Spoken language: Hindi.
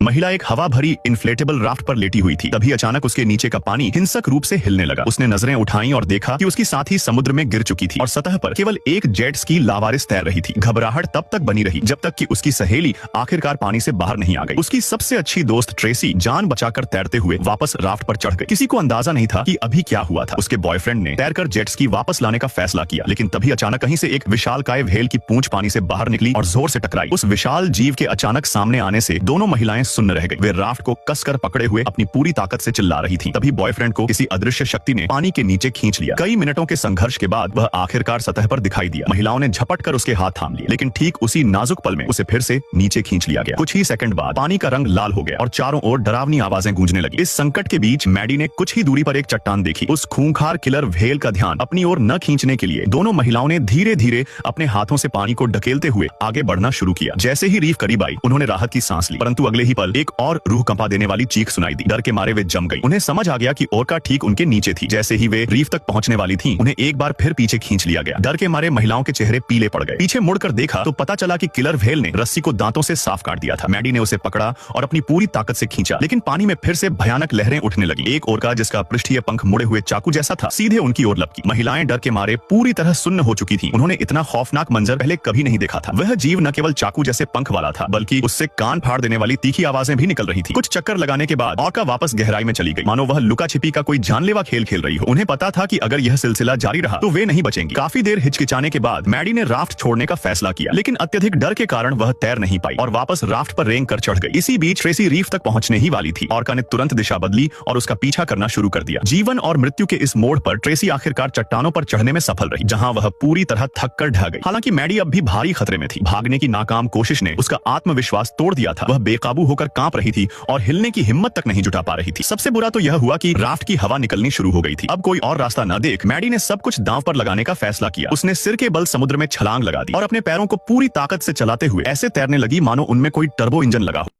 महिला एक हवा भरी इन्फ्लेटेबल राफ्ट पर लेटी हुई थी। तभी अचानक उसके नीचे का पानी हिंसक रूप से हिलने लगा। उसने नजरें उठाईं और देखा कि उसकी साथी समुद्र में गिर चुकी थी और सतह पर केवल एक जेट स्की लावारिस तैर रही थी। घबराहट तब तक बनी रही जब तक कि उसकी सहेली आखिरकार पानी से बाहर नहीं आ गई। उसकी सबसे अच्छी दोस्त ट्रेसी जान बचाकर तैरते हुए वापस राफ्ट पर चढ़ गई। किसी को अंदाजा नहीं था कि अभी क्या हुआ था। उसके बॉयफ्रेंड ने तैरकर जेट स्की वापस लाने का फैसला किया, लेकिन तभी अचानक कहीं से एक विशालकाय व्हेल की पूंछ पानी से बाहर निकली और जोर से टकराई। उस विशाल जीव के अचानक सामने आने से दोनों महिलाएं सुन्न रह गई। वे राफ्ट को कसकर पकड़े हुए अपनी पूरी ताकत से चिल्ला रही थीं। तभी बॉयफ्रेंड को किसी अदृश्य शक्ति ने पानी के नीचे खींच लिया। कई मिनटों के संघर्ष के बाद वह आखिरकार सतह पर दिखाई दिया। महिलाओं ने झपट कर उसके हाथ थाम लिए, लेकिन ठीक उसी नाजुक पल में उसे फिर से नीचे खींच लिया गया। कुछ ही सेकंड बाद पानी का रंग लाल हो गया और चारों ओर डरावनी आवाजें गूंजने लगी। इस संकट के बीच मैडी ने कुछ ही दूरी पर एक चट्टान देखी। उस खूंखार किलर व्हेल का ध्यान अपनी ओर न खींचने के लिए दोनों महिलाओं ने धीरे धीरे अपने हाथों से पानी को ढकेलते हुए आगे बढ़ना शुरू किया। जैसे ही रीफ करीब आई, उन्होंने राहत की सांस ली, परंतु अगले ही पल एक और रूह कंपा देने वाली चीख सुनाई दी। डर के मारे वे जम गई। उन्हें समझ आ गया कि ओरका ठीक उनके नीचे थी। जैसे ही वे रीफ तक पहुंचने वाली थीं, उन्हें एक बार फिर पीछे खींच लिया गया। डर के मारे महिलाओं के चेहरे पीले पड़ गए। पीछे मुड़कर देखा तो पता चला कि किलर व्हेल ने रस्सी को दांतों से साफ काट दिया था। मैडी ने उसे पकड़ा और अपनी पूरी ताकत से खींचा, लेकिन पानी में फिर से भयानक लहरें उठने लगी। एक ओरका जिसका पृष्ठीय पंख मुड़े हुए चाकू जैसा था, सीधे उनकी ओर लपकी। महिलाएं डर के मारे पूरी तरह सुन्न हो चुकी थीं। उन्होंने इतना खौफनाक मंजर पहले कभी नहीं देखा था। वह जीव न केवल चाकू जैसे पंख वाला था, बल्कि उससे कान फाड़ देने वाली तीखी आवाजें भी निकल रही थी। कुछ चक्कर लगाने के बाद ओरका वापस गहराई में चली गई, मानो वह लुका छिपी का कोई जानलेवा खेल खेल रही हो। उन्हें पता था कि अगर यह सिलसिला जारी रहा तो वे नहीं बचेंगी। काफी देर हिचकिचाने के बाद मैडी ने राफ्ट छोड़ने का फैसला किया, लेकिन अत्यधिक डर के कारण वह तैर नहीं पाई और वापस राफ्ट पर रेंग कर चढ़ गई। इसी बीच ट्रेसी रीफ तक पहुंचने ही वाली थी। ओरका ने तुरंत दिशा बदली और उसका पीछा करना शुरू कर दिया। जीवन और मृत्यु के इस मोड़ पर ट्रेसी आखिरकार चट्टानों पर चढ़ने में सफल रही, जहां वह पूरी तरह थक कर ढह गई। हालांकि मैडी अब भी भारी खतरे में थी। भागने की नाकाम कोशिश ने उसका आत्मविश्वास तोड़ दिया था। वह बेकाबू होकर कांप रही थी और हिलने की हिम्मत तक नहीं जुटा पा रही थी। सबसे बुरा तो यह हुआ कि राफ्ट की हवा निकलनी शुरू हो गई थी। अब कोई और रास्ता न देख मैडी ने सब कुछ दांव पर लगाने का फैसला किया। उसने सिर के बल समुद्र में छलांग लगा दी और अपने पैरों को पूरी ताकत से चलाते हुए ऐसे तैरने लगी मानो उनमें कोई टर्बो इंजन लगा हो।